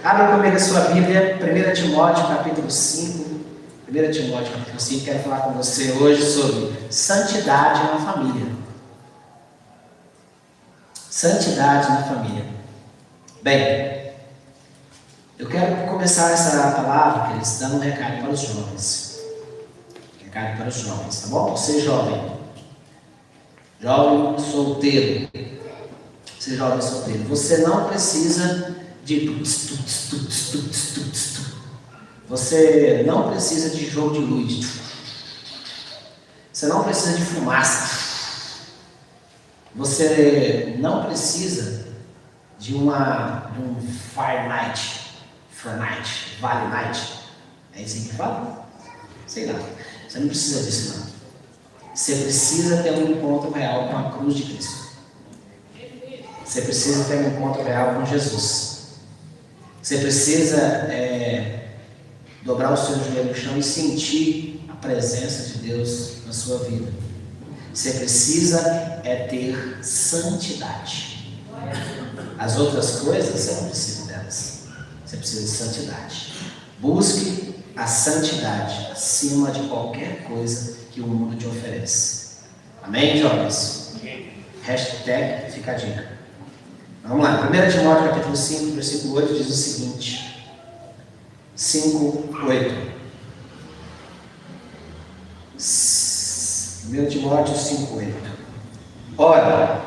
Abra comigo a sua Bíblia, 1 Timóteo capítulo 5. 1 Timóteo capítulo 5, quero falar com você hoje sobre santidade na família. Santidade na família. Bem, eu quero começar essa palavra, queridos, dando um recado para os jovens. Recado para os jovens, tá bom? Você jovem. Jovem solteiro. Você jovem solteiro. Você não precisa de... Você não precisa de jogo de luz. Você não precisa de fumaça. Você não precisa de um Fire Night, Valley Night. É isso que fala? Sei lá. Você não precisa disso, não. Você precisa ter um encontro real com a cruz de Cristo. Você precisa ter um encontro real com Jesus. Você precisa dobrar o seu joelho no chão e sentir a presença de Deus na sua vida. Você precisa ter santidade. As outras coisas, você não precisa delas. Você precisa de santidade. Busque a santidade acima de qualquer coisa que o mundo te oferece. Amém, jovens? Hashtag fica a dica. Vamos lá, 1 Timóteo capítulo 5, versículo 8 diz o seguinte. 5, 8. 1 Timóteo 5, 8. Ora,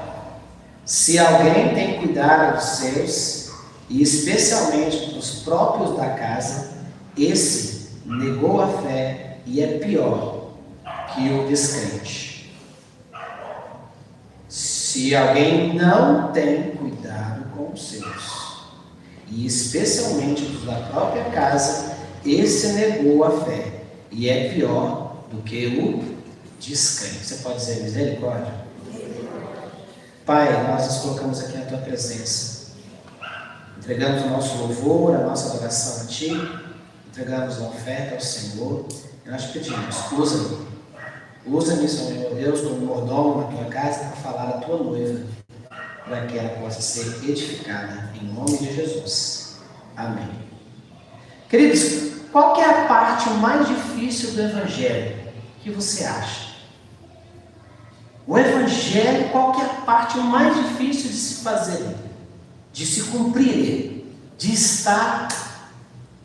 se alguém tem cuidado dos seus, e especialmente dos próprios da casa, esse negou a fé e é pior que o descrente. Se alguém não tem cuidado com os seus, e especialmente dos da própria casa, esse negou a fé e é pior do que o descrente. Você pode dizer misericórdia? Pai, nós nos colocamos aqui na Tua presença. Entregamos o nosso louvor, a nossa adoração a Ti, entregamos a oferta ao Senhor e nós te pedimos, usa-me, Senhor Deus, como mordomo na Tua casa para falar à Tua noiva, para que ela possa ser edificada, em nome de Jesus. Amém. Queridos, qual que é a parte mais difícil do Evangelho que você acha? O Evangelho, qual que é a parte mais difícil de se fazer, de se cumprir, de estar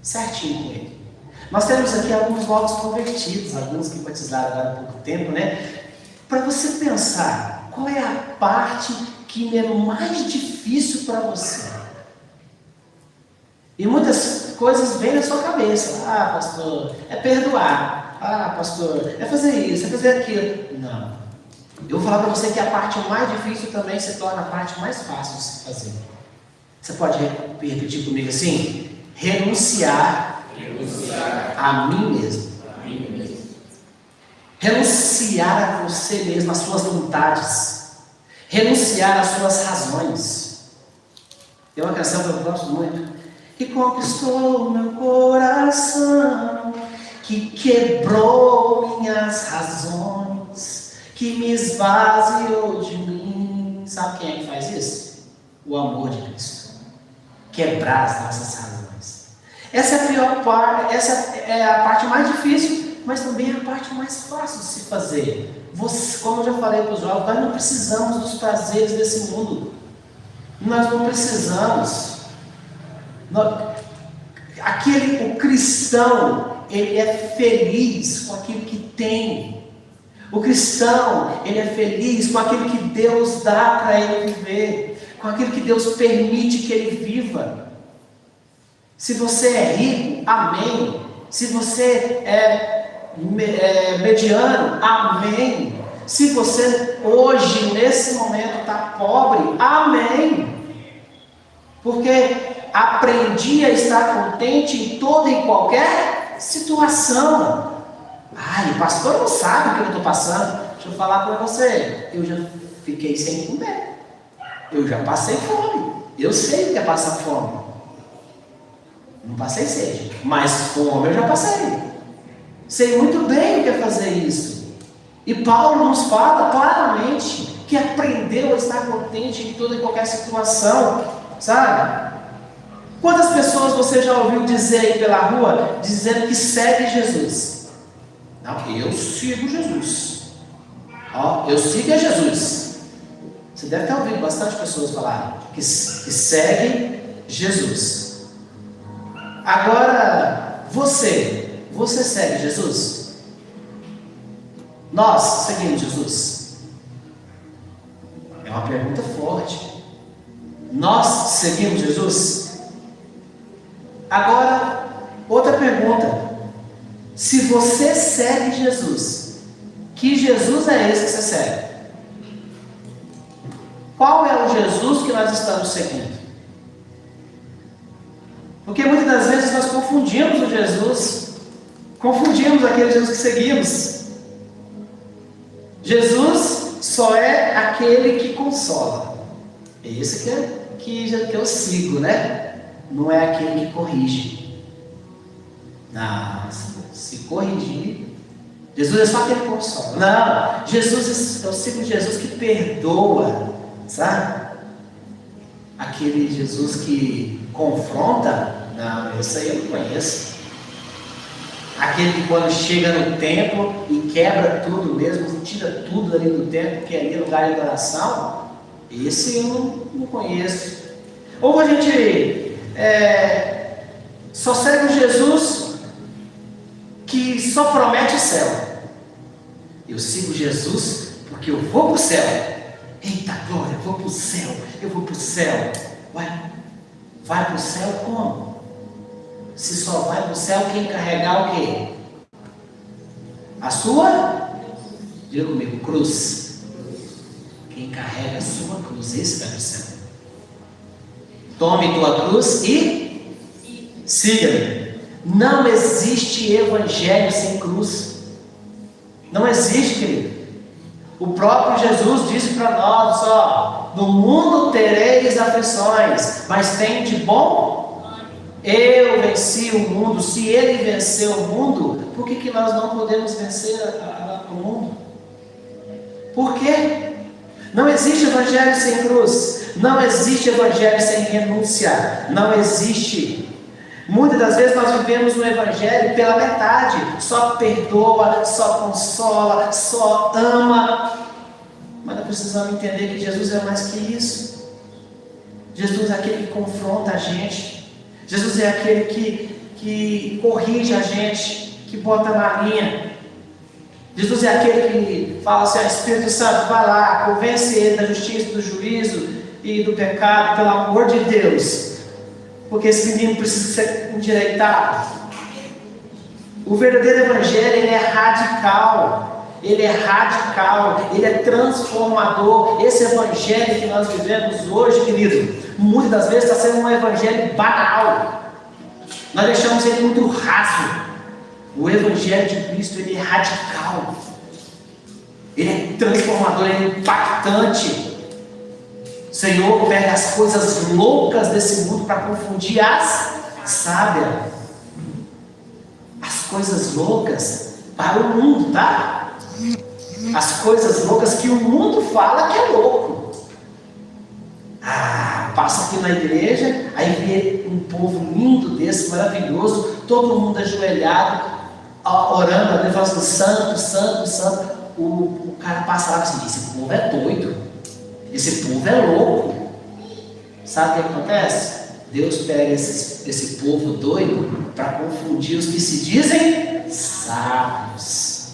certinho com Ele? Nós temos aqui alguns novos convertidos, alguns que batizaram agora há pouco tempo, né? Para você pensar, qual é a parte que é mais difícil para você? E muitas coisas vêm na sua cabeça. Ah, pastor, é perdoar. Ah, pastor, é fazer isso, é fazer aquilo. Não. Eu vou falar para você que a parte mais difícil também se torna a parte mais fácil de se fazer. Você pode repetir comigo assim? Renunciar a mim mesmo. Renunciar a você mesmo, às suas vontades. Renunciar às suas razões. Tem uma canção que eu gosto muito. Que conquistou meu coração, que quebrou minhas razões, que me esvaziou de mim. Sabe quem é que faz isso? O amor de Cristo. Quebrar as nossas razões. Essa é a pior parte, essa é a parte mais difícil, mas também é a parte mais fácil de se fazer. Como eu já falei para os jovens, nós não precisamos dos prazeres desse mundo. Nós não precisamos. O cristão, ele é feliz com aquilo que tem. O cristão, ele é feliz com aquilo que Deus dá para ele viver, com aquilo que Deus permite que ele viva. Se você é rico, amém. Se você é mediano, amém. Se você hoje, nesse momento, está pobre, amém. Porque aprendi a estar contente em toda e qualquer situação. Ai, o pastor não sabe o que eu estou passando. Deixa eu falar para você. Eu já fiquei sem comer. Eu já passei fome. Eu sei o que é passar fome. Não passei sede, mas fome eu já passei. Sei muito bem o que é fazer isso. E Paulo nos fala claramente que aprendeu a estar contente em toda e qualquer situação, sabe? Quantas pessoas pessoas você já ouviu dizer aí pela rua, dizendo que segue Jesus? Não, eu sigo Jesus. Ó, eu sigo a Jesus. Você deve ter ouvido bastante pessoas falarem que seguem Jesus. Agora, você segue Jesus? Nós seguimos Jesus? É uma pergunta forte. Nós seguimos Jesus? Agora, outra pergunta. Se você segue Jesus, que Jesus é esse que você segue? Qual é o Jesus que nós estamos seguindo? Porque muitas das vezes nós confundimos o Jesus, confundimos aquele Jesus que seguimos. Jesus só é aquele que consola. É esse que eu sigo, né? Não é aquele que corrige. Não, se corrigir, Jesus é só aquele que consola. Não, eu sigo Jesus que perdoa, sabe? Aquele Jesus que confronta, não, esse aí eu não conheço. Aquele que quando chega no templo e quebra tudo mesmo, tira tudo ali do templo, que é ali lugar de adoração, esse eu não conheço. Ou a gente só segue o Jesus que só promete o céu. Eu sigo Jesus porque eu vou para o céu. Eita glória, eu vou para o céu, eu vou para o céu. Ué, vai para o céu como? Se só vai para o céu quem carregar o quê? A sua, diga comigo, cruz. Quem carrega a sua cruz, esse vai para o céu. Tome tua cruz e siga-me. Não existe evangelho sem cruz. Não existe, querido. O próprio Jesus disse para nós, ó, no mundo tereis aflições, mas tem de bom? Eu venci o mundo. Se ele venceu o mundo, por que nós não podemos vencer o mundo? Por quê? Não existe evangelho sem cruz. Não existe evangelho sem renúncia. Não existe. Muitas das vezes nós vivemos o evangelho pela metade. Só perdoa, só consola, só ama. Mas nós precisamos entender que Jesus é mais que isso. Jesus é aquele que confronta a gente. Jesus é aquele que corrige a gente, que bota na linha. Jesus é aquele que fala assim: Espírito Santo, vai lá, convence ele da justiça, do juízo e do pecado, pelo amor de Deus, porque esse menino precisa ser endireitado. O verdadeiro evangelho, ele é radical, ele é transformador. Esse evangelho que nós vivemos hoje, querido, muitas das vezes está sendo um evangelho banal. Nós deixamos ele muito raso. O evangelho de Cristo, ele é radical, ele é transformador, ele é impactante. O Senhor pega as coisas loucas desse mundo para confundir as sábias. As coisas loucas para o mundo, tá? As coisas loucas que o mundo fala que é louco. Passa aqui na igreja, aí vê um povo lindo desse, maravilhoso, todo mundo ajoelhado, orando a Deus, falando santo, santo, santo. O cara passa lá e diz assim: esse povo é doido, esse povo é louco. Sabe o que acontece? Deus pega esse povo doido para confundir os que se dizem sábios.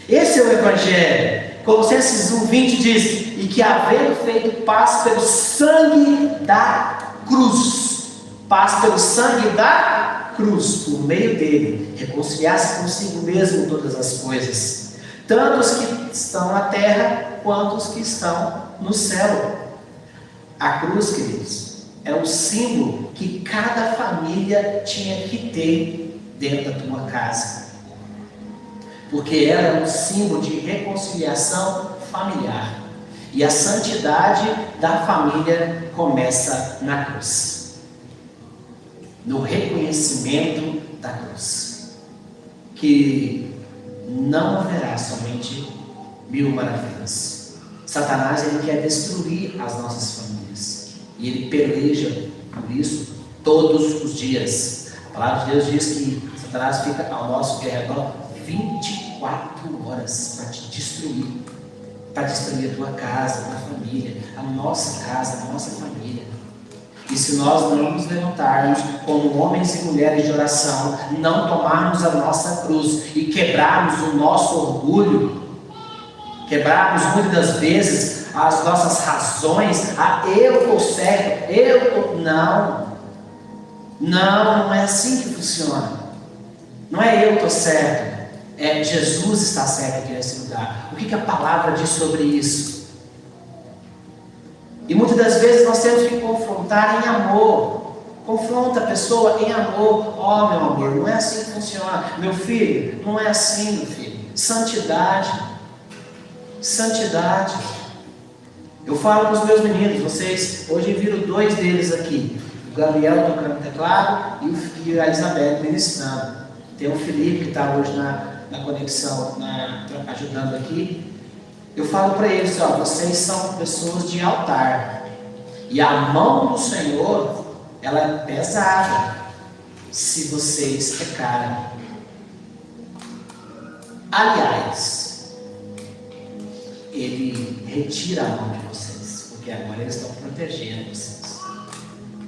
Esse é o evangelho. Colossenses 1:20 diz: e que havendo feito paz pelo sangue da cruz, paz pelo sangue da cruz, por meio dele, reconciliar-se consigo mesmo todas as coisas, tanto os que estão na terra, quanto os que estão no céu. A cruz, queridos, é um símbolo que cada família tinha que ter dentro da tua casa, porque ela é um símbolo de reconciliação familiar. E a santidade da família começa na cruz, no reconhecimento da cruz, que não haverá somente 1000 maravilhas. Satanás, ele quer destruir as nossas famílias, e ele peleja por isso todos os dias. A palavra de Deus diz que Satanás fica ao nosso derredor 24 horas para te destruir, para destruir a tua casa, a tua família, a nossa casa, a nossa família. E se nós não nos levantarmos como homens e mulheres de oração, não tomarmos a nossa cruz e quebrarmos o nosso orgulho, quebrarmos muitas das vezes as nossas razões, eu estou certo, não é assim que funciona. Não é eu estou certo, é Jesus está certo aqui nesse lugar. O que a palavra diz sobre isso? E muitas das vezes nós temos que confrontar em amor. Confronta a pessoa em amor. Ó, meu amor, não é assim que funciona. Meu filho, não é assim, meu filho. Santidade. Santidade. Eu falo para os meus meninos, vocês hoje viram 2 deles aqui. O Gabriel tocando teclado e a Isabel ministrando. Tem o Felipe que está hoje na conexão, ajudando aqui. Eu falo para eles, ó, vocês são pessoas de altar. E a mão do Senhor, ela é pesada se vocês pecarem. Aliás, Ele retira a mão de vocês, porque agora eles estão protegendo vocês.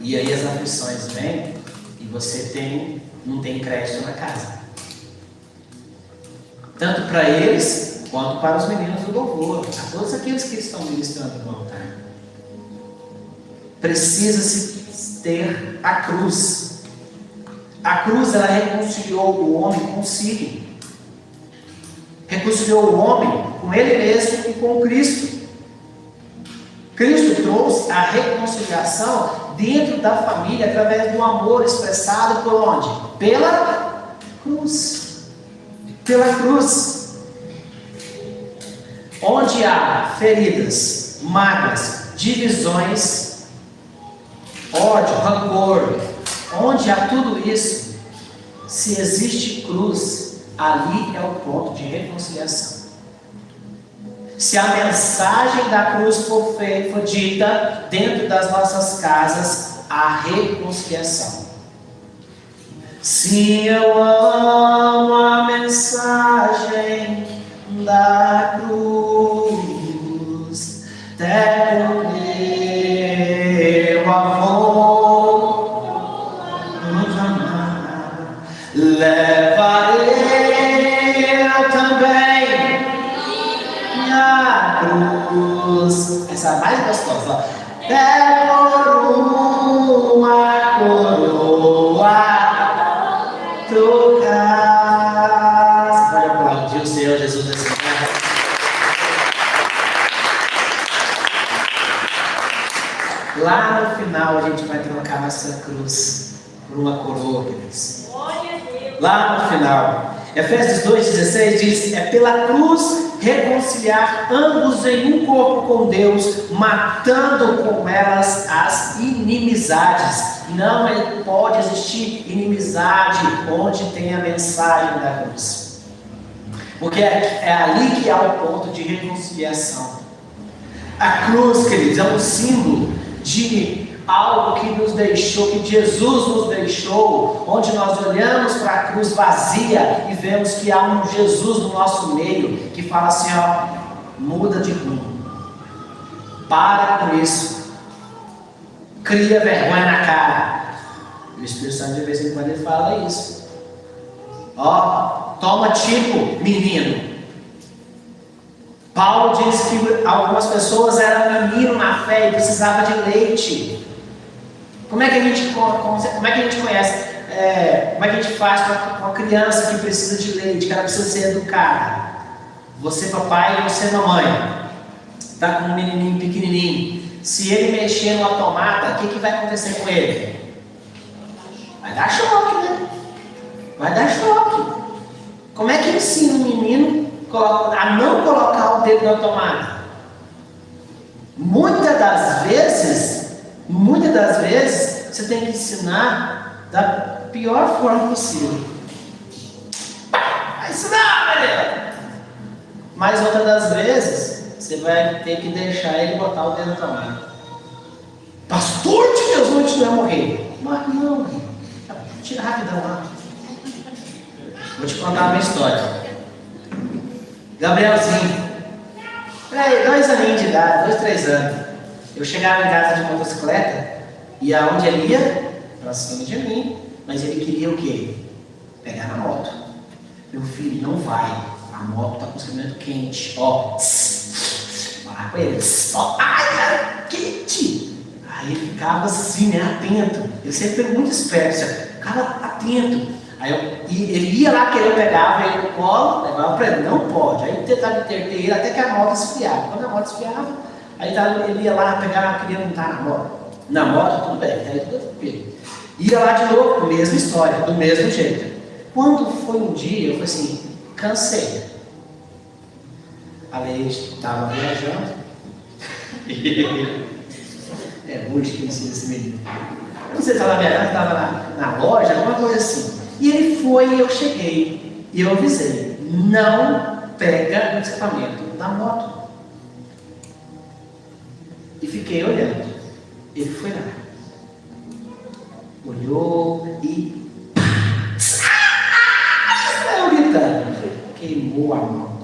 E aí as aflições vêm e você não tem crédito na casa. Tanto para eles quanto para os meninos do louvor, a todos aqueles que estão ministrando no altar. Precisa-se ter a cruz. A cruz, ela reconciliou o homem consigo. Reconciliou o homem com ele mesmo e com Cristo. Cristo trouxe a reconciliação dentro da família através do amor expressado por onde? Pela cruz. Pela cruz. Onde há feridas, mágoas, divisões, ódio, rancor, onde há tudo isso, se existe cruz, ali é o ponto de reconciliação. Se a mensagem da cruz for dita dentro das nossas casas, há reconciliação. Sim, eu amo a mensagem da cruz, até o meu amor, levarei eu também minha cruz. Essa é a mais gostosa. É por uma coroa trocar. Pode aplaudir o Senhor Jesus nesse lugar. Lá no final a gente vai trocar nossa cruz por uma coroa, queridos. Lá no final. Efésios 2,16 diz: é pela cruz reconciliar ambos em um corpo com Deus, matando com elas as inimizades. Não pode existir inimizade onde tem a mensagem da cruz, porque é ali que há o ponto de reconciliação. A cruz, queridos, é um símbolo de algo que nos deixou, que Jesus nos deixou, onde nós olhamos para a cruz vazia e vemos que há um Jesus no nosso meio, que fala assim, ó, muda de rumo, para com isso, cria vergonha na cara. O Espírito Santo de vez em quando ele fala isso, ó, toma tipo menino. Paulo diz que algumas pessoas eram menino na fé e precisavam de leite. Como é que a gente conhece? Como é que a gente faz com uma criança que precisa de leite, que ela precisa ser educada? Você papai e você mamãe, está com um menininho pequenininho. Se ele mexer numa tomada, o que vai acontecer com ele? Vai dar choque, né? Vai dar choque. Como é que ensina um menino a não colocar o dedo na tomada? Muitas das vezes, você tem que ensinar da pior forma possível. Vai ensinar, galera! Mas outras das vezes, você vai ter que deixar ele botar o dedo na tomada. Pastor de Deus, onde não vai morrer? Morre não, tira rapidão lá. Vou te contar uma história. Gabrielzinho, 2 aninhos de idade, 2, 3 anos. Eu chegava em casa de motocicleta e aonde ele ia? Pra cima de mim. Mas ele queria o quê? Pegar na moto. Meu filho, não vai. A moto tá com escamento quente. Ó, falar com ele. Ó, ai, cara, quente. Aí ele ficava assim, né, atento. Ele sempre foi muito esperto, ficava atento. Aí ele ia lá, querer pegava ele no colo, levava para ele, não pode. Aí tentava interter ele até que a moto esfriava. Quando a moto esfriava, aí ele ia lá, pegava, queria montar na moto. Na moto, tudo bem, aí tudo tranquilo. Ia lá de novo, mesma história, do mesmo jeito. Quando foi um dia, eu falei assim, cansei. A Leite estava viajando. Hoje que ensina esse menino. Eu não sei se estava viajando, estava na loja, alguma coisa assim. E ele foi e eu cheguei. E eu avisei, não pega o escapamento da moto. E fiquei olhando. Ele foi lá. Olhou e... eu gritando. Queimou a mão.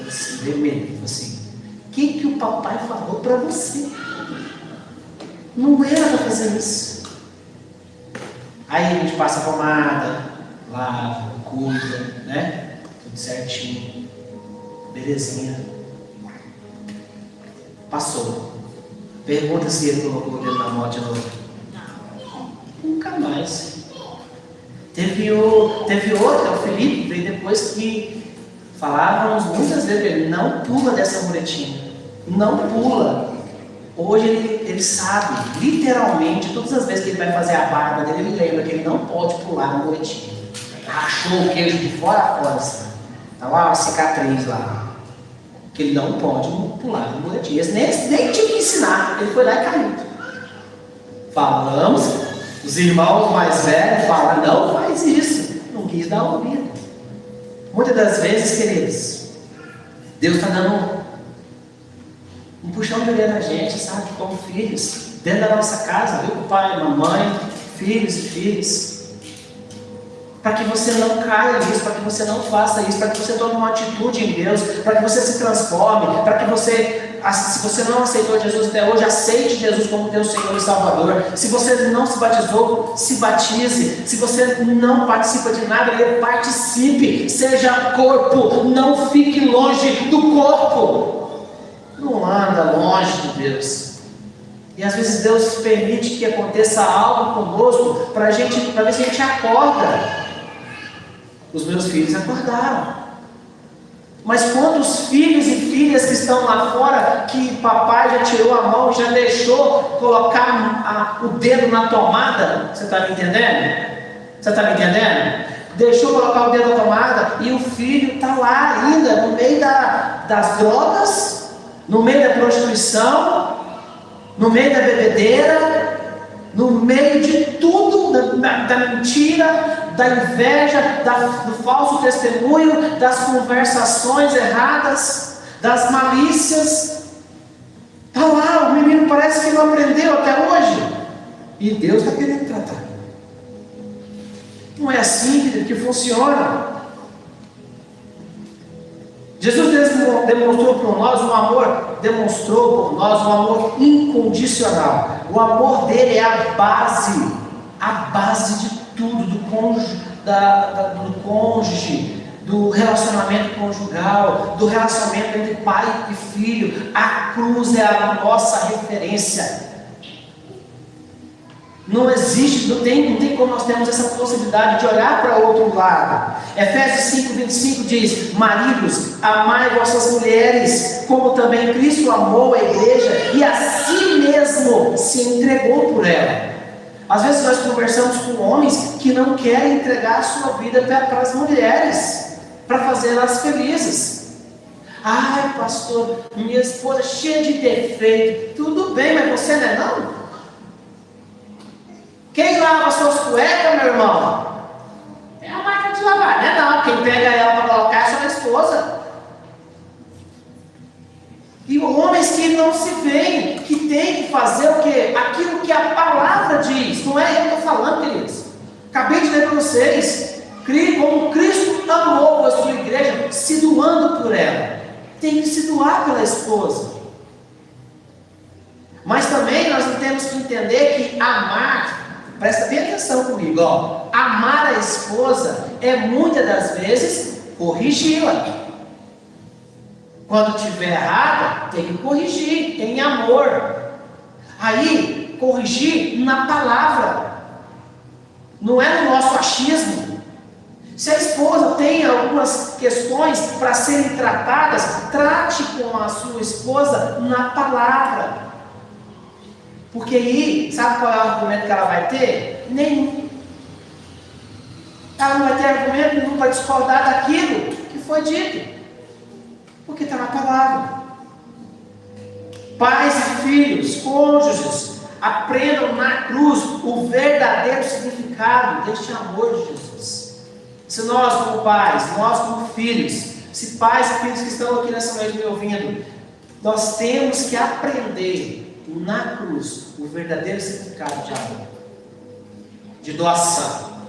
Assim, vermelho. Assim, o que o papai falou para você? Não era para fazer isso. Aí a gente passa a pomada, lava, cuida, né? Tudo certinho. Belezinha. Passou. Pergunta se ele colocou o dedo na moto de novo. Nunca mais. Teve outra, o Felipe, veio depois que falávamos muitas vezes para ele, não pula dessa muretinha. Não pula. Hoje ele sabe, literalmente, todas as vezes que ele vai fazer a barba dele, ele lembra que ele não pode pular no muretinho. Rachou o queijo de fora a fora. Está lá uma cicatriz lá. Que ele não pode pular no muretinho. Nem tinha que ensinar, ele foi lá e caiu. Falamos, os irmãos mais velhos falaram, não faz isso. Não quis dar ouvido. Muitas das vezes, queridos, Deus está dando um puxão de orelha na gente, sabe? Como filhos, dentro da nossa casa, viu? Pai, mamãe, filhos e filhas. Para que você não caia nisso, para que você não faça isso, para que você tome uma atitude em Deus, para que você se transforme, para que você, se você não aceitou Jesus até hoje, aceite Jesus como teu Senhor e Salvador. Se você não se batizou, se batize. Se você não participa de nada, participe. Seja corpo, não fique longe do corpo. Não anda longe de Deus. E às vezes Deus permite que aconteça algo conosco para ver se a gente acorda. Os meus filhos acordaram. Mas quantos filhos e filhas que estão lá fora, que papai já tirou a mão, já deixou colocar o dedo na tomada? Você está me entendendo? Você está me entendendo? Deixou colocar o dedo na tomada e o filho está lá ainda, no meio das drogas, no meio da prostituição, no meio da bebedeira, no meio de tudo, da mentira, da inveja, do falso testemunho, das conversações erradas, das malícias. Está lá, o menino parece que não aprendeu até hoje. E Deus está querendo tratar. Não é assim que funciona. Jesus demonstrou por nós um amor incondicional. O amor dele é a base de tudo, do cônjuge, do relacionamento conjugal, do relacionamento entre pai e filho. A cruz é a nossa referência. Não existe, não tem como nós termos essa possibilidade de olhar para outro lado. Efésios 5:25 diz: maridos, amai vossas mulheres, como também Cristo amou a igreja e a si mesmo se entregou por ela. Às vezes nós conversamos com homens que não querem entregar a sua vida para as mulheres, para fazê-las felizes. Ai, pastor, minha esposa é cheia de defeito. Tudo bem, mas você não é não? Quem lava suas cuecas, meu irmão? É a máquina de lavar, não é não. Quem pega ela para colocar é sua esposa. E homens que não se veem, que tem que fazer o quê? Aquilo que a palavra palavra diz, não é eu que estou falando, queridos. Acabei de ler para vocês. Como Cristo amou a sua igreja, se doando por ela. Tem que se doar pela esposa. Mas também nós temos que entender que amar, presta bem atenção comigo, ó, amar a esposa é muitas das vezes corrigi-la. Quando estiver errada, tem que corrigir, em amor. Aí, corrigir na palavra, não é no nosso achismo. Se a esposa tem algumas questões para serem tratadas, trate com a sua esposa na palavra. Porque aí, sabe qual é o argumento que ela vai ter? Nenhum. Ela não vai ter argumento nenhum para discordar daquilo que foi dito. Porque está na palavra. Pais e filhos, cônjuges, aprendam na cruz o verdadeiro significado deste amor de Jesus. Se nós como pais, nós como filhos, se pais e filhos que estão aqui nessa noite me ouvindo, nós temos que aprender na cruz o verdadeiro significado de amor, de doação.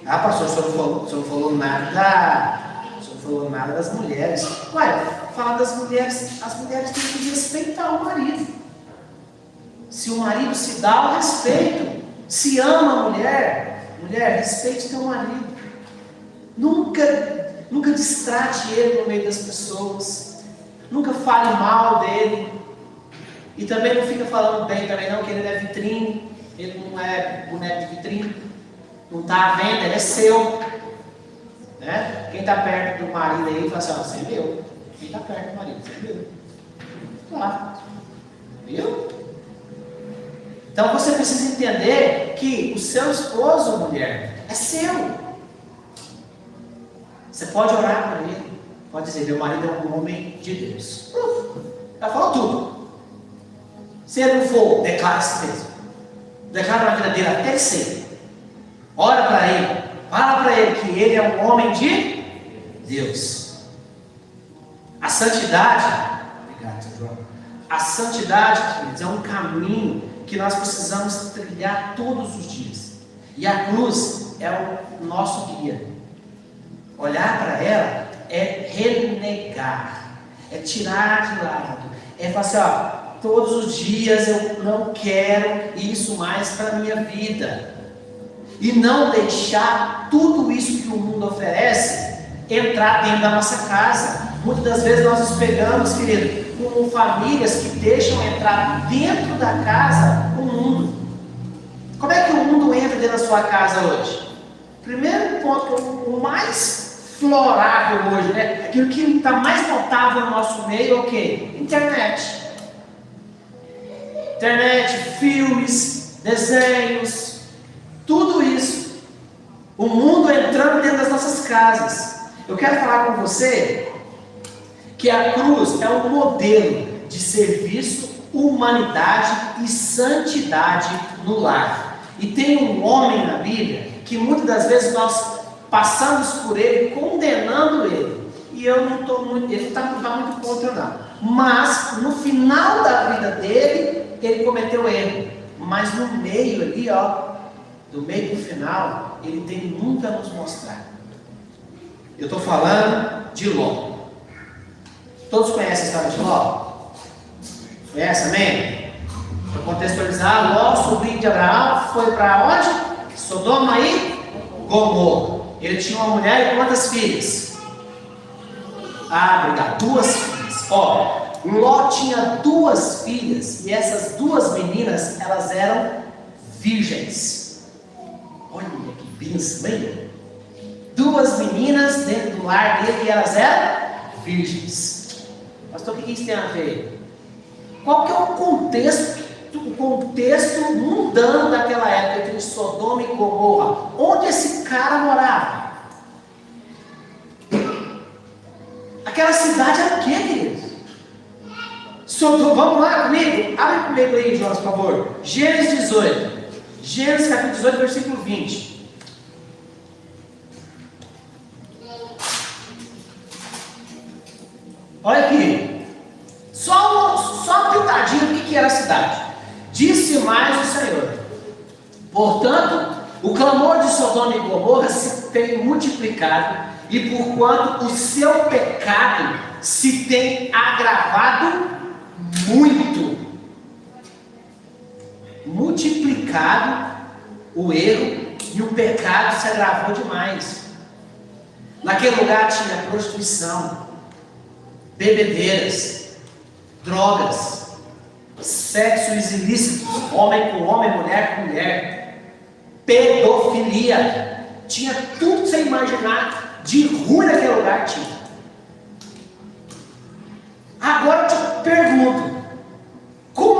Ah, pastor, o senhor não falou nada. O senhor não falou nada das mulheres. Ué, falar das mulheres, as mulheres têm que respeitar o marido. Se o marido se dá ao respeito, se ama a mulher, respeite teu marido. Nunca distrate ele no meio das pessoas. Nunca fale mal dele. E também não fica falando bem também não, que ele não é vitrine, ele não é boneco de vitrine, não está à venda, ele é seu. Né? Quem está perto do marido aí fala assim, você é meu. Quem está perto do marido, você é meu. Claro. Viu? Então você precisa entender que o seu esposo, mulher, é seu. Você pode orar para ele, pode dizer, meu marido é um homem de Deus. Já falou tudo. Se ele não for, declara a si mesmo. Declara na vida dele até ele ser. Ora para ele. Fala para ele que ele é um homem de Deus. A santidade, obrigado, João. A santidade, queridos, é um caminho que nós precisamos trilhar todos os dias. E a cruz é o nosso guia. Olhar para ela é renegar, é tirar de lado, é falar assim, ó, todos os dias eu não quero isso mais para a minha vida. E não deixar tudo isso que o mundo oferece entrar dentro da nossa casa. Muitas das vezes nós nos pegamos, querido, com famílias que deixam entrar dentro da casa o mundo. Como é que o mundo entra dentro da sua casa hoje? Primeiro ponto, o mais florável hoje, né? Aquilo que está mais notável no nosso meio é o quê? Internet. Internet, filmes, desenhos, tudo isso. O mundo entrando dentro das nossas casas. Eu quero falar com você que a cruz é um modelo de serviço, humanidade e santidade no lar. E tem um homem na Bíblia que muitas das vezes nós passamos por ele, condenando ele. E eu não estou muito, ele não está muito contra não. Mas no final da vida dele, ele cometeu erro. Mas no meio ali, ó, do meio do final, ele tem muito a nos mostrar. Eu estou falando de Ló. Todos conhecem a história de Ló? Conhece, amém? Para contextualizar, Ló, sobrinho de Abraão, foi para onde? Sodoma e Gomorra. Ele tinha uma mulher e quantas filhas? Obrigado, 2 filhas. Ó, Ló tinha 2 filhas e essas 2 meninas, elas eram virgens. Olha que bênção, hein? 2 meninas dentro do lar dele e elas eram virgens. Pastor, o que isso tem a ver? Qual que é o contexto mundano daquela época entre Sodoma e Gomorra? Onde esse cara morava? Aquela cidade era o quê, querido? Vamos lá comigo? Abre comigo aí, Jonas, por favor. Gênesis 18. Gênesis capítulo 18, versículo 20. Olha aqui, só uma pitadinha do que era a cidade. Disse mais o Senhor: Portanto, o clamor de Sodoma e Gomorra se tem multiplicado, e porquanto o seu pecado se tem agravado muito. Multiplicado o erro, e o pecado se agravou demais. Naquele lugar tinha prostituição, bebedeiras, drogas, sexos ilícitos, homem com homem, mulher com mulher, pedofilia. Tinha tudo que você imaginar de ruim naquele lugar. Tinha. Agora eu te pergunto, como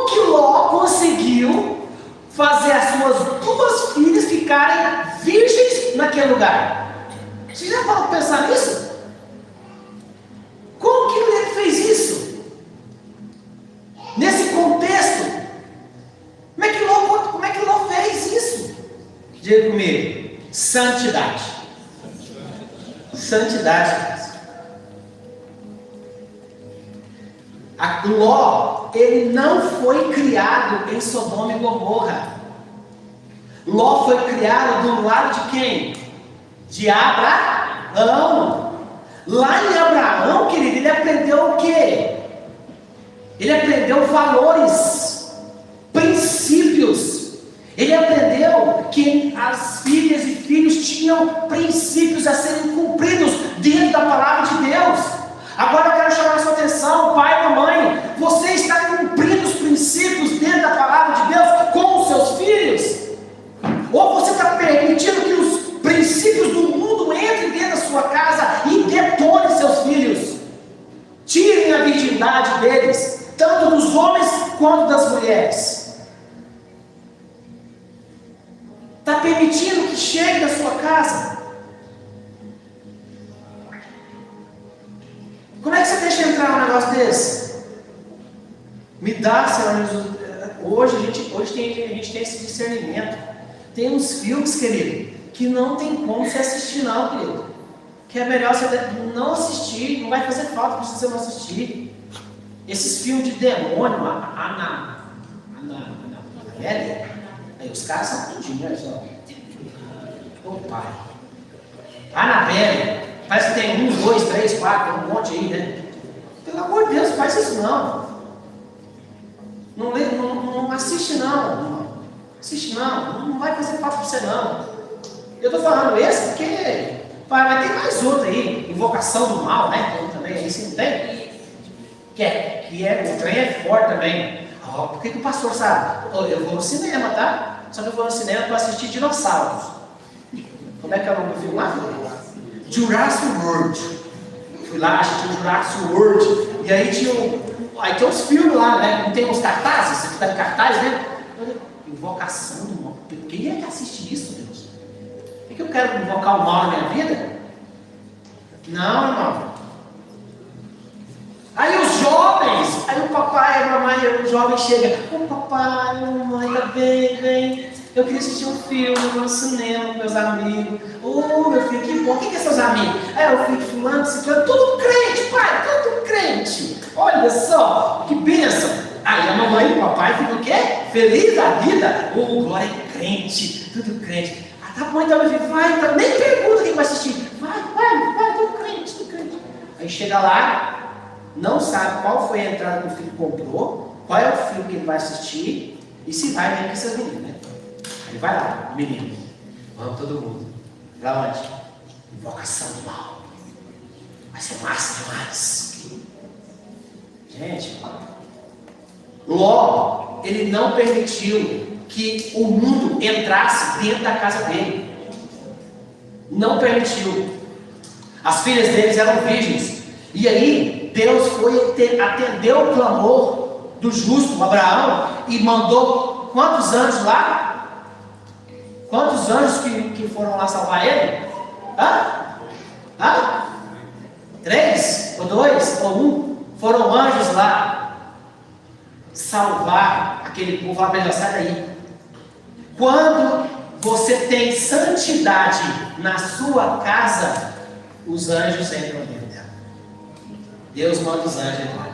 que Ló conseguiu fazer as suas duas filhas ficarem virgens naquele lugar? Você já parou para pensar nisso? Como que ele fez isso? Nesse contexto, como é que Ló fez isso? Diga comigo, santidade. Santidade. Ló, ele não foi criado em Sodoma e Gomorra. Ló foi criado do lado de quem? De Abraão. Lá em Abraão, querido, ele aprendeu o quê? Ele aprendeu valores, princípios. Ele aprendeu que as filhas e filhos tinham princípios a serem cumpridos dentro da palavra de Deus. Agora eu quero chamar a sua atenção, pai e mamãe, você está cumprindo os princípios dentro da palavra de Deus com os seus filhos? Ou você está permitindo que os princípios do mundo entrem dentro da sua casa e detonem seus filhos? Tirem a virgindade deles, tanto dos homens quanto das mulheres. Está permitindo que chegue na sua casa? Como é que você deixa entrar um negócio desse? Me dá, Senhor Jesus. Hoje a gente tem esse discernimento. Tem uns filmes, querido, que não tem como você assistir, não, querido. Que é melhor você não assistir, não vai fazer falta para você não assistir. Esses filmes de demônio, aí os caras são tudinho, né? Só. Ô pai. Anabelle, parece que tem 1, 2, 3, 4, um monte aí, né? Pelo amor de Deus, faz isso não. Não assiste não. Assiste não vai fazer falta para você não. Eu estou falando esse porque vai ter mais outro aí, invocação do mal, né? Então, também aí você não tem. O trem é forte também. Por que o pastor sabe? Eu vou no cinema, tá? Só que eu vou no cinema para assistir dinossauros. Como é que é o nome do filme lá? Jurassic World. Fui lá, assisti o Jurassic World. E aí tem uns filmes lá, né? Não tem uns cartazes? Você está em cartaz, né? Invocação do mal. Quem é que assiste isso, Deus? É que eu quero invocar o mal na minha vida? Não, irmão. Aí os jovens, aí o papai, a mamãe, o jovem chega. Ô papai, mamãe, tá bem, vem. Eu queria assistir um filme no cinema com meus amigos. Ô meu filho, que bom. Quem que é seus amigos? O filho de fulano, ciclano, tudo crente, pai, tudo crente. Olha só, que bênção. Aí a mamãe e o papai ficam o quê? Feliz da vida. Glória é crente, tudo crente. Tá bom, então meu filho, vai, então, nem pergunta quem vai assistir. Vai, tudo crente. Aí chega lá, não sabe qual foi a entrada que o filho comprou, qual é o filme que ele vai assistir e se vai mesmo com essas meninas, né? Aí vai lá, menino, vamos todo mundo. Pra onde? Invocação do mal. Vai ser massa demais. Gente, Ló, ele não permitiu que o mundo entrasse dentro da casa dele. Não permitiu. As filhas deles eram virgens. E aí, Deus atendeu o clamor do justo Abraão e mandou quantos anjos lá? Quantos anjos que foram lá salvar ele? 3? Ou 2? Ou 1? Foram anjos lá salvar aquele povo. Lá, melhor, sai daí. Quando você tem santidade na sua casa, os anjos entram dentro dela. Deus manda os anjos ir lá.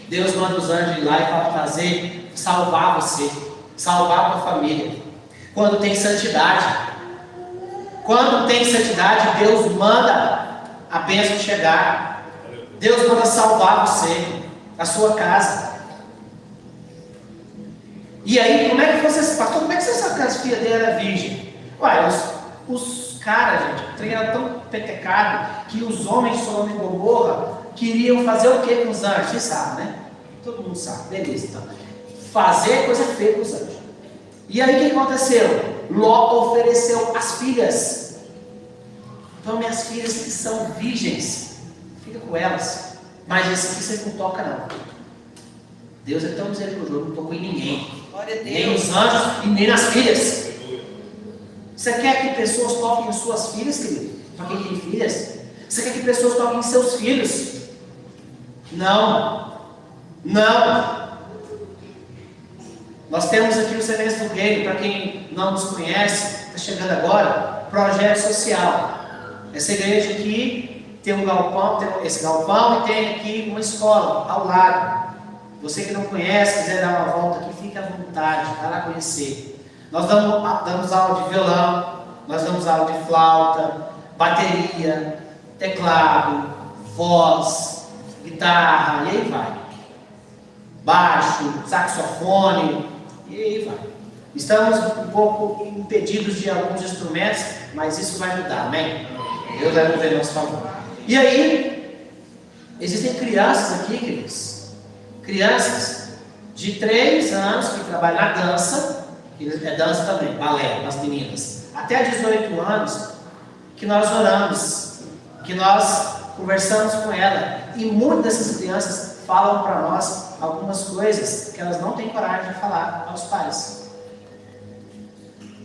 Deus manda os anjos ir lá e salvar você. salvar a tua família. Quando tem santidade. Quando tem santidade, Deus manda a bênção chegar. Deus manda salvar você, a sua casa. E aí, como é que você, pastor, como é que você sabe que as filhas dele eram virgem? Ué, os caras, gente, o trem era tão petecado que os homens de Sodoma e Gomorra queriam fazer o que com os anjos? Você sabe, né? Todo mundo sabe, beleza, então. Fazer coisa feia com os anjos. E aí, o que aconteceu? Ló ofereceu as filhas. Então, minhas filhas que são virgens, fica com elas. Mas esse aqui você não toca, não. Deus é tão misericordioso, não tocou em ninguém. Nem nos anjos e nem nas filhas. Você quer que pessoas toquem em suas filhas, querido? Para quem tem filhas? Você quer que pessoas toquem em seus filhos? Não. Não. Nós temos aqui o Semestre do Reino, para quem não nos conhece, está chegando agora, projeto social. Essa igreja aqui tem um galpão, tem esse galpão e tem aqui uma escola ao lado. Você que não conhece, quiser dar uma volta aqui, fique à vontade, vai lá conhecer. Nós damos aula de violão, nós damos aula de flauta, bateria, teclado, voz, guitarra, e aí vai. Baixo, saxofone, e aí vai. Estamos um pouco impedidos de alguns instrumentos, mas isso vai mudar, amém? Deus vai mover a nosso favor. E aí, existem crianças aqui, queridos. Crianças de 3 anos que trabalham na dança, que é dança também, balé, as meninas, até 18 anos, que nós oramos, que nós conversamos com ela, e muitas dessas crianças falam para nós algumas coisas que elas não têm coragem de falar aos pais.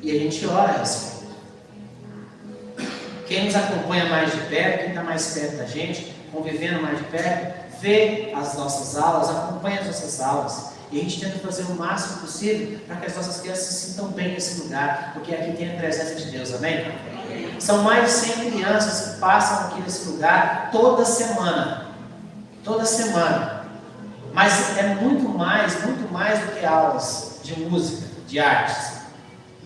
E a gente ora a respeito. Quem nos acompanha mais de perto, quem está mais perto da gente, convivendo mais de perto, vê as nossas aulas, acompanha as nossas aulas. E a gente tenta fazer o máximo possível para que as nossas crianças se sintam bem nesse lugar, porque aqui tem a presença de Deus, amém? São mais de 100 crianças que passam aqui nesse lugar toda semana. Toda semana. Mas é muito mais do que aulas de música, de artes.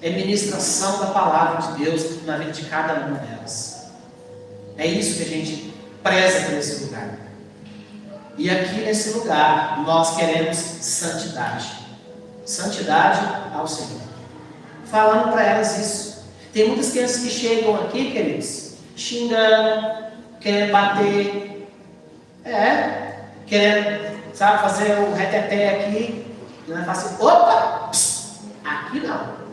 É ministração da palavra de Deus na vida de cada uma delas. É isso que a gente preza por esse lugar. E aqui nesse lugar nós queremos santidade. Santidade ao Senhor. Falando para elas isso. Tem muitas crianças que chegam aqui, queridos, xingando, querendo bater. Querendo, sabe, fazer o reteté aqui. E nós falamos assim, opa, aqui não.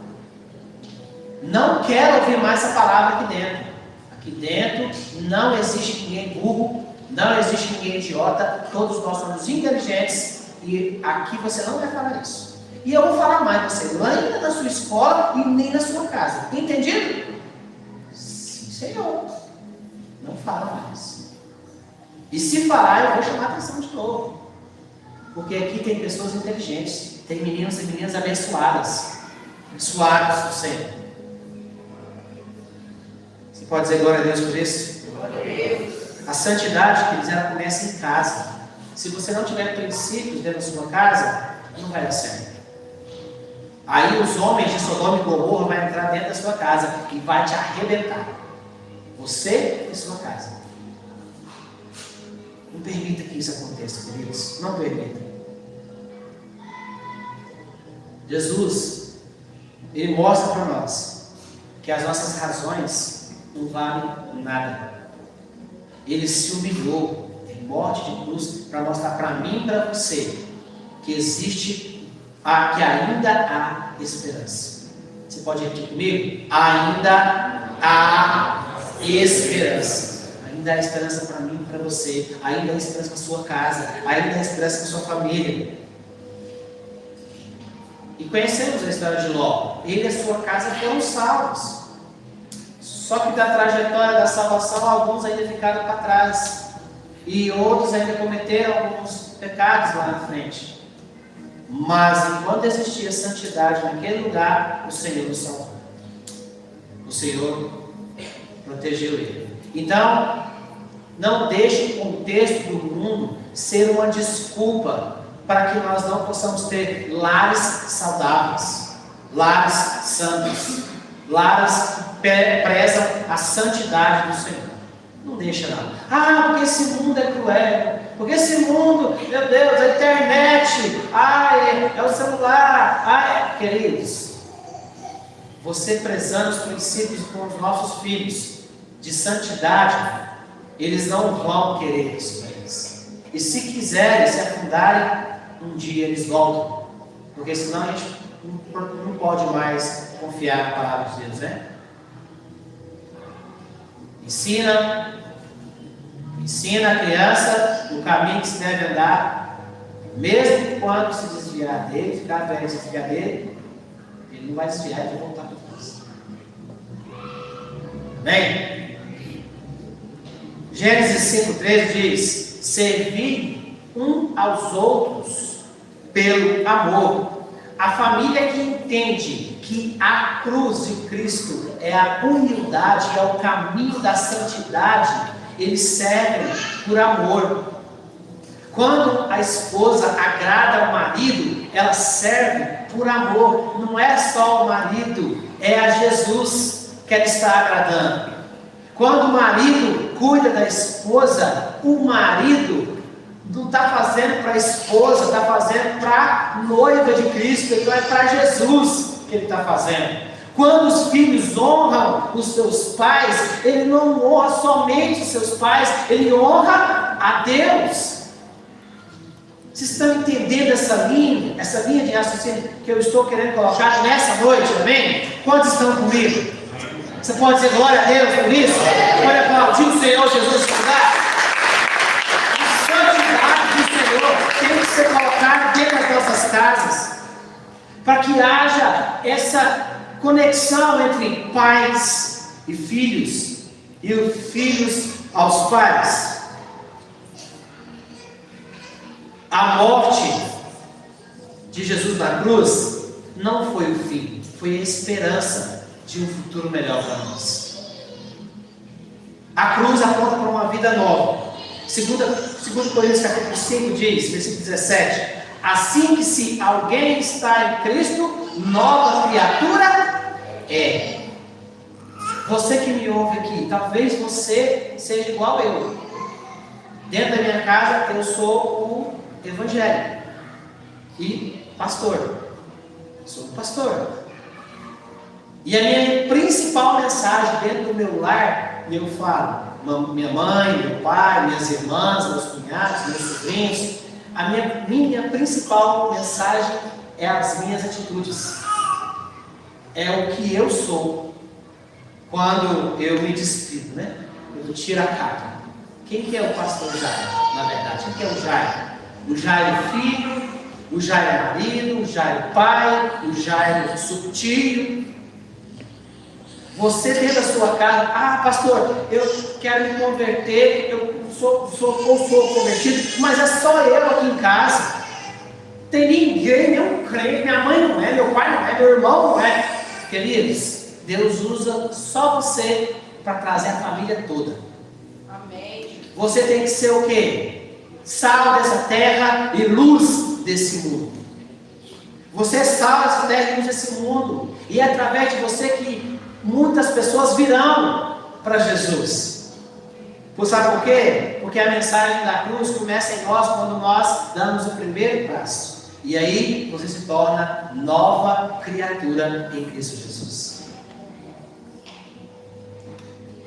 Não quero ouvir mais essa palavra aqui dentro. Aqui dentro não existe ninguém burro, não existe ninguém idiota, todos nós somos inteligentes e aqui você não vai falar isso. E eu vou falar mais você, lá ainda na sua escola e nem na sua casa. Entendido? Sim, Senhor. Não fala mais. E se falar, eu vou chamar a atenção de novo. Porque aqui tem pessoas inteligentes, tem meninos e meninas abençoadas. Abençoadas do Senhor. Você pode dizer glória a Deus por isso? Glória a Deus. A santidade, queridos, ela começa em casa. Se você não tiver princípios dentro da sua casa, não vai dar certo. Aí os homens de Sodoma e Gomorra vão entrar dentro da sua casa e vai te arrebentar. Você e sua casa. Não permita que isso aconteça, queridos. Não permita. Jesus, Ele mostra para nós que as nossas razões não valem nada. Ele se humilhou em morte de cruz para mostrar para mim e para você que existe, que ainda há esperança. Você pode repetir comigo? Ainda há esperança. Ainda há esperança para mim e para você. Ainda há esperança para a sua casa. Ainda há esperança para a sua família. E conhecemos a história de Ló. Ele e a sua casa foram salvos. Só que da trajetória da salvação, alguns ainda ficaram para trás. E outros ainda cometeram alguns pecados lá na frente. Mas enquanto existia santidade naquele lugar, o Senhor nos salvou. O Senhor protegeu ele. Então, não deixe o contexto do mundo ser uma desculpa para que nós não possamos ter lares saudáveis, lares santos, lares que prezam a santidade do Senhor. Não deixa não. Ah, porque esse mundo é cruel. Porque esse mundo, meu Deus, a internet, é o celular. Queridos, você prezando os princípios com os nossos filhos de santidade, eles não vão querer isso para eles. E se quiserem se afundarem, um dia eles voltam. Porque senão a gente não pode mais confiar na palavra de Deus, né? Ensina a criança no caminho que se deve andar, mesmo quando se desviar dele, ficar velho e se desviar dele, ele não vai desviar, ele vai voltar para trás. Bem, Gênesis 5,13 diz: servi um aos outros pelo amor. A família que entende que a cruz de Cristo é a humildade, é o caminho da santidade, eles servem por amor. Quando a esposa agrada ao marido, ela serve por amor. Não é só o marido, é a Jesus que ela está agradando. Quando o marido cuida da esposa, o marido não está fazendo para a esposa, está fazendo para a noiva de Cristo. Então é para Jesus que ele está fazendo. Quando os filhos honram os seus pais, ele não honra somente os seus pais, ele honra a Deus. Vocês estão entendendo essa linha de raciocínio que eu estou querendo colocar nessa noite, amém? Quantos estão comigo? Você pode dizer glória a Deus por isso? Pode aplaudir o Senhor Jesus nesse lugar? A santidade do Senhor tem que ser colocada dentro das nossas casas, para que haja essa conexão entre pais e filhos, e os filhos aos pais. A morte de Jesus na cruz não foi o fim, foi a esperança de um futuro melhor para nós. A cruz aponta para uma vida nova. Segundo Coríntios capítulo 5 diz, versículo 17: assim que se alguém está em Cristo, nova criatura é. Você que me ouve aqui, talvez você seja igual eu. Dentro da minha casa eu sou o evangélico e pastor. Sou pastor. E a minha principal mensagem dentro do meu lar, eu falo, minha mãe, meu pai, minhas irmãs, meus cunhados, meus sobrinhos, a minha principal mensagem é as minhas atitudes. É o que eu sou quando eu me despido, né? Eu tiro a capa. Quem que é o pastor Jairo, na verdade? Quem que é o Jairo? O Jairo filho, o Jairo marido, o Jairo pai, o Jairo subtio. Você dentro da sua casa, pastor, eu quero me converter, eu sou convertido, mas é só eu aqui em casa. Tem ninguém, nenhum crente, minha mãe não é, meu pai não é, meu irmão não é. Queridos, Deus usa só você para trazer a família toda. Amém. Você tem que ser o quê? Sal dessa terra e luz desse mundo. Você é sal dessa terra e luz desse mundo. E é através de você que muitas pessoas virão para Jesus. Sabe por quê? Porque a mensagem da cruz começa em nós quando nós damos o primeiro passo. E aí você se torna nova criatura em Cristo Jesus.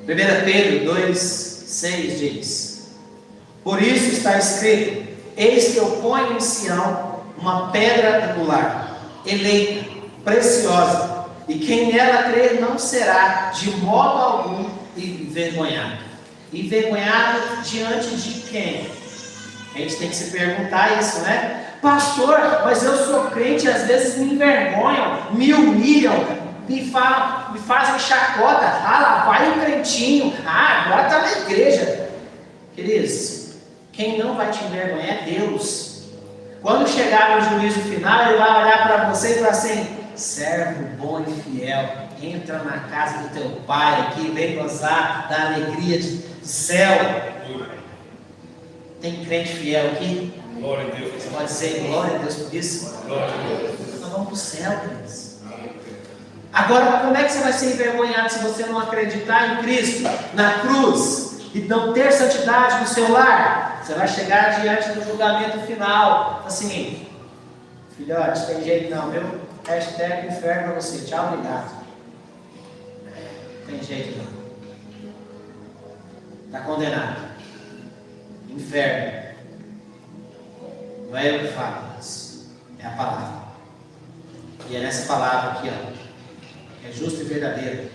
1 Pedro 2,6 diz: por isso está escrito: eis que eu ponho em Sião uma pedra angular, eleita, preciosa, e quem nela crer não será de modo algum envergonhado. Envergonhado diante de quem? A gente tem que se perguntar isso, né? Pastor, mas eu sou crente e às vezes me envergonham, me humilham, me fazem chacota. Lá vai o crentinho, agora está na igreja. Queridos, quem não vai te envergonhar é Deus. Quando chegar no juízo final, Ele vai olhar para você e falar assim: servo bom e fiel, entra na casa do teu pai aqui, vem gozar da alegria do céu. Tem crente fiel aqui? Glória a Deus. Você pode dizer glória a Deus por isso? Glória a Deus. Nós vamos para o céu, queridos. Agora, como é que você vai ser envergonhado se você não acreditar em Cristo, na cruz, e não ter santidade no seu lar? Você vai chegar diante do julgamento final, assim, filhote, tem jeito não, viu? Hashtag inferno para você, tchau, obrigado. Tem jeito não. Está condenado. Inferno. Não é eu que falo isso, é a palavra. E é nessa palavra aqui, ó, que é justo e verdadeiro,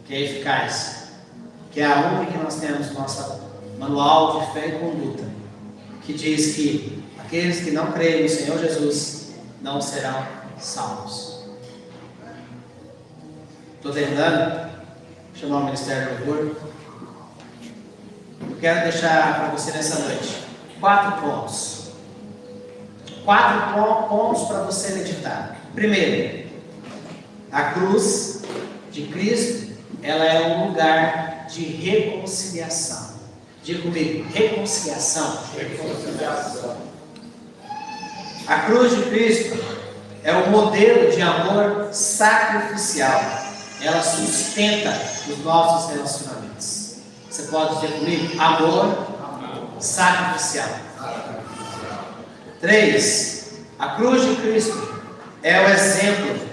que é eficaz, que é a única que nós temos no nosso manual de fé e conduta, que diz que aqueles que não creem no Senhor Jesus não serão salvos. Estou terminando. Vou chamar o Ministério do Louvor. Eu quero deixar para você nessa noite 4 pontos. 4 pontos para você meditar. Primeiro, a cruz de Cristo, ela é um lugar de reconciliação. Diga comigo, reconciliação. Reconciliação. A cruz de Cristo é o modelo de amor sacrificial. Ela sustenta os nossos relacionamentos. Você pode dizer comigo? Amor sacrificial. 3. A cruz de Cristo é o exemplo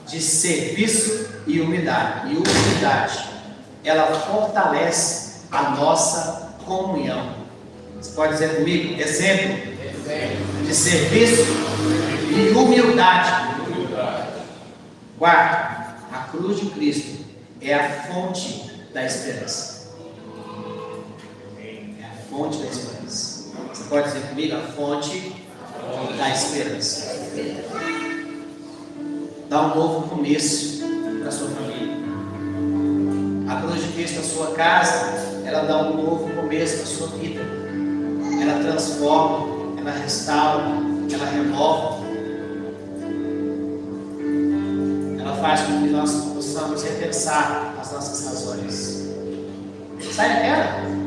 de serviço e humildade. E humildade, ela fortalece a nossa comunhão. Você pode dizer comigo? Exemplo de serviço e humildade. 4. A cruz de Cristo é a fonte da esperança. É a fonte da esperança. Você pode dizer comigo? A fonte da esperança. Dá um novo começo para a sua família. A cruz de Cristo na sua casa, ela dá um novo começo para a sua vida. Ela transforma, ela restaura, ela remove. Ela faz com que nós possamos repensar as nossas razões. Sai daquela.